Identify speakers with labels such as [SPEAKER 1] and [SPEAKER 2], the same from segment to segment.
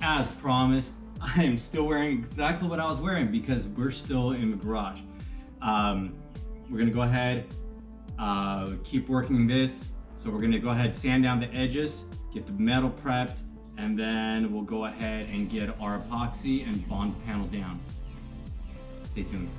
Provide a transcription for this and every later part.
[SPEAKER 1] as promised, I am still wearing exactly what I was wearing because we're still in the garage. We're gonna go ahead, keep working this. So we're gonna go ahead, sand down the edges, get the metal prepped, and then we'll go ahead and get our epoxy and bond the panel down. Stay tuned.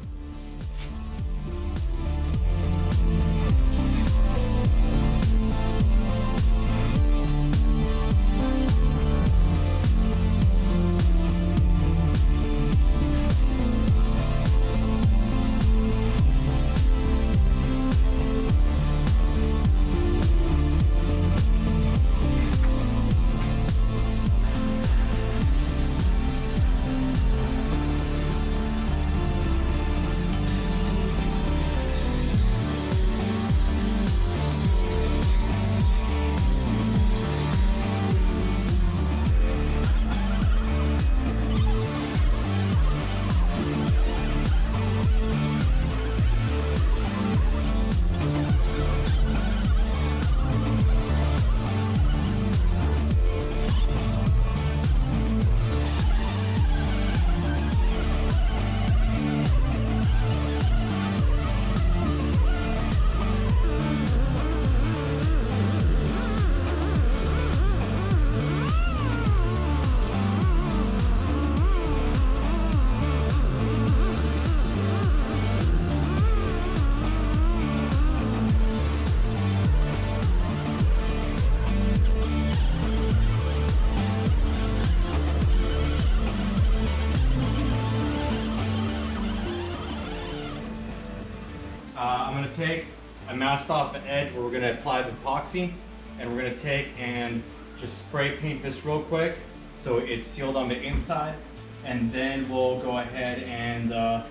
[SPEAKER 1] I'm going to take a masked off the edge where we're going to apply the epoxy, and we're going to take and just spray paint this real quick so it's sealed on the inside, and then we'll go ahead and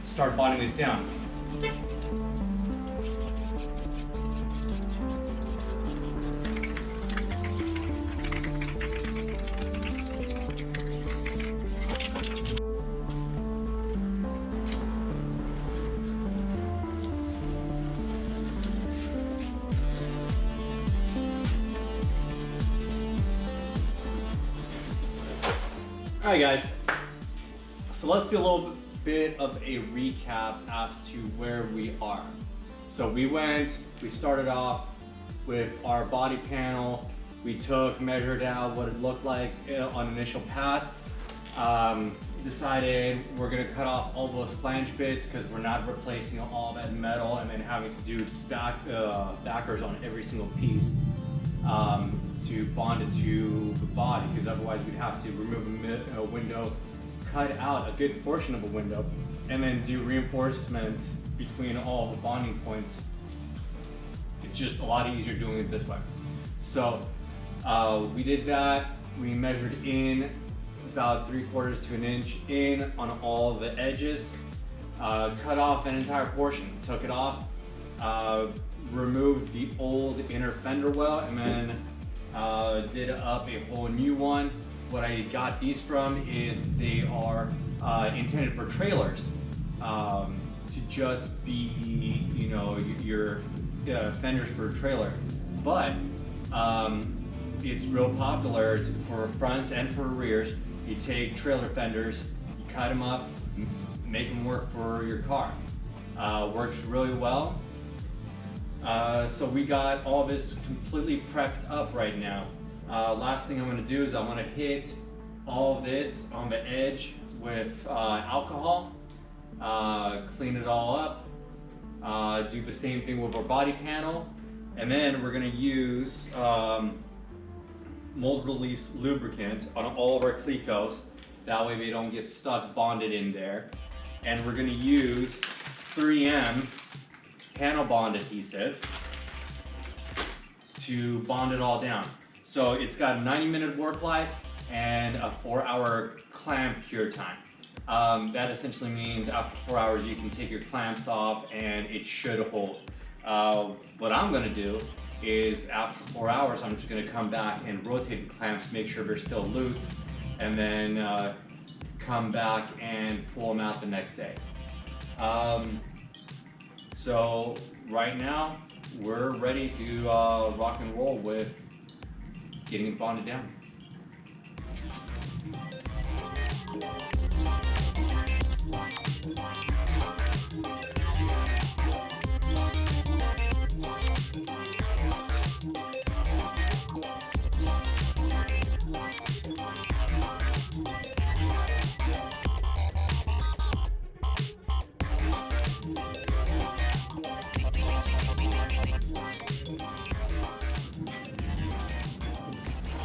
[SPEAKER 1] start bonding this down. Alright guys, so let's do a little bit of a recap as to where we are. So we started off with our body panel. We measured out what it looked like on initial pass. Decided we're gonna cut off all those flange bits because we're not replacing all that metal and then having to do backers on every single piece. To bond it to the body, because otherwise we'd have to remove a window, cut out a good portion of a window, and then do reinforcements between all the bonding points. It's just a lot easier doing it this way. So we did that. We measured in about 3/4 to an inch in on all the edges, cut off an entire portion, took it off, removed the old inner fender well, and then did up a whole new one. What I got these from is they are intended for trailers, to just be, you know, your fenders for a trailer. But it's real popular for fronts and for rears. You take trailer fenders, you cut them up, make them work for your car. Works really well. So we got all this completely prepped up right now. Last thing I'm going to do is I'm going to hit all of this on the edge with alcohol, clean it all up, do the same thing with our body panel, and then we're going to use mold release lubricant on all of our Clecos. That way they don't get stuck bonded in there. And we're going to use 3M panel bond adhesive to bond it all down. So it's got a 90-minute work life and a 4-hour clamp cure time. That essentially means after 4 hours you can take your clamps off and it should hold. What I'm going to do is after 4 hours I'm just going to come back and rotate the clamps, make sure they're still loose, and then come back and pull them out the next day. So right now we're ready to rock and roll with getting it bonded down.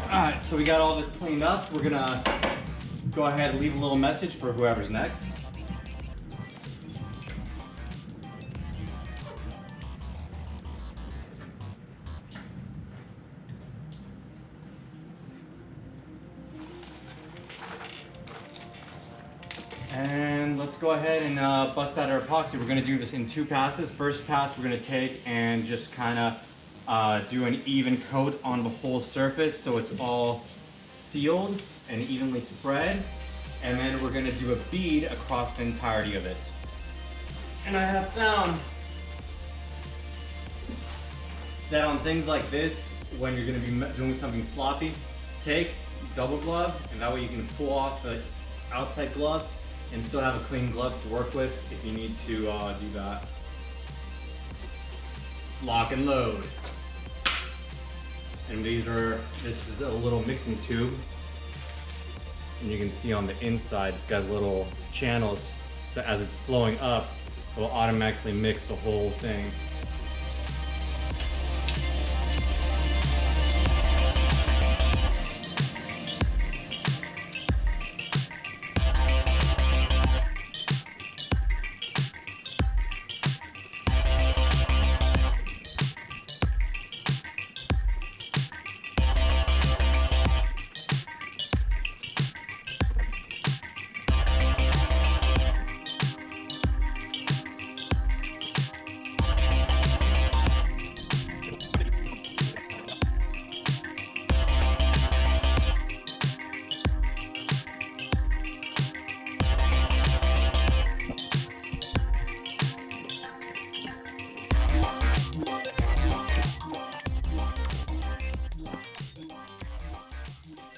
[SPEAKER 1] Alright, so we got all this cleaned up. We're gonna go ahead and leave a little message for whoever's next. And let's go ahead and bust out our epoxy. We're gonna do this in 2 passes. First pass we're gonna take and just kind of do an even coat on the whole surface so it's all sealed and evenly spread. And then we're gonna do a bead across the entirety of it. And I have found that on things like this, when you're gonna be doing something sloppy, take double glove, and that way you can pull off the outside glove and still have a clean glove to work with if you need to do that. It's lock and load. And this is a little mixing tube. And you can see on the inside, it's got little channels. So as it's flowing up, it will automatically mix the whole thing.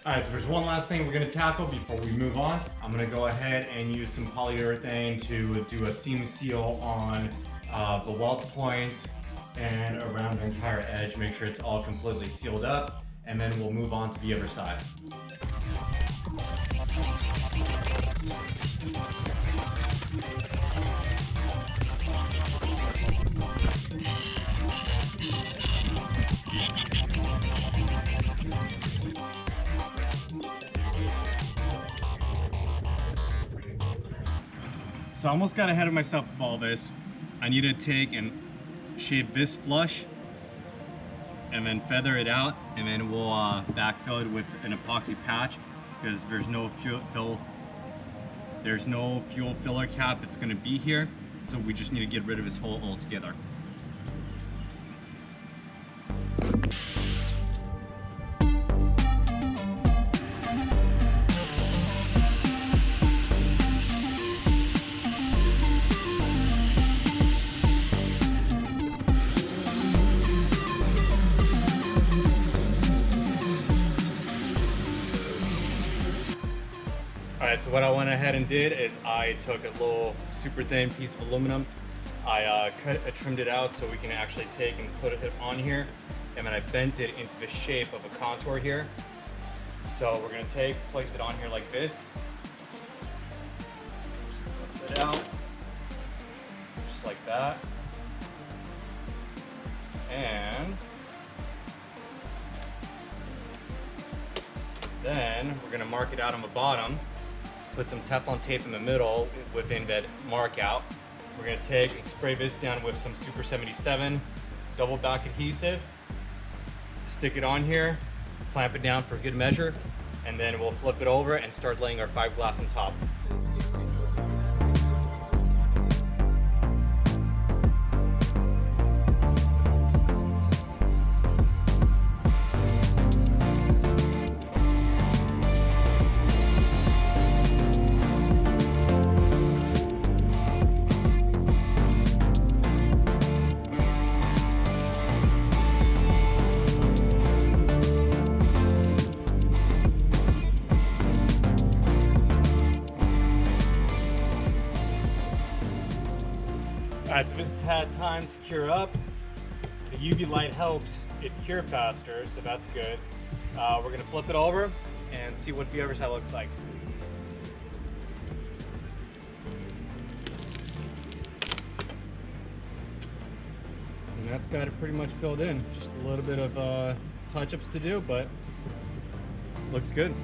[SPEAKER 1] Alright, so there's one last thing we're going to tackle before we move on. I'm going to go ahead and use some polyurethane to do a seam seal on the weld point and around the entire edge. Make sure it's all completely sealed up, and then we'll move on to the other side. So I almost got ahead of myself with all this. I need to take and shave this flush and then feather it out, and then we'll backfill it with an epoxy patch because there's no fuel filler cap that's going to be here. So we just need to get rid of this hole altogether. Alright, so what I went ahead and did is I took a little super thin piece of aluminum. I trimmed it out so we can actually take and put it on here, and then I bent it into the shape of a contour here. So we're going to place it on here like this. Just lift it out, just like that. And then we're going to mark it out on the bottom. Put some Teflon tape in the middle within that mark out. We're going to take and spray this down with some Super 77 double back adhesive. Stick it on here, clamp it down for good measure, and then we'll flip it over and start laying our fiberglass on top.
[SPEAKER 2] Alright, so this has had time to cure up. The UV light helps it cure faster, so that's good. We're going to flip it over and see what the other side looks like. And that's got it pretty much filled in. Just a little bit of touch-ups to do, but looks good.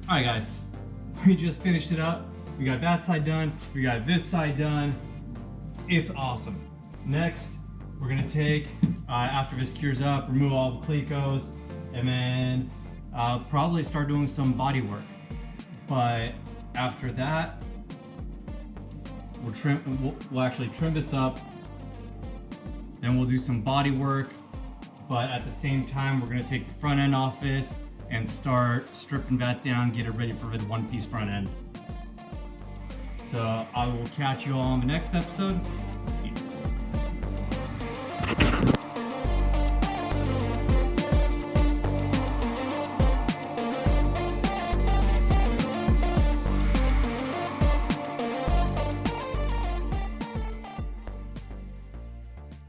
[SPEAKER 1] Alright guys, we just finished it up. We got that side done, we got this side done. It's awesome. Next, we're gonna take, after this cures up, remove all the clecos, and then probably start doing some body work. But after that, we'll actually trim this up, then we'll do some body work. But at the same time, we're gonna take the front end off this and start stripping that down, get it ready for the one-piece front end. So I will catch you all on the next episode.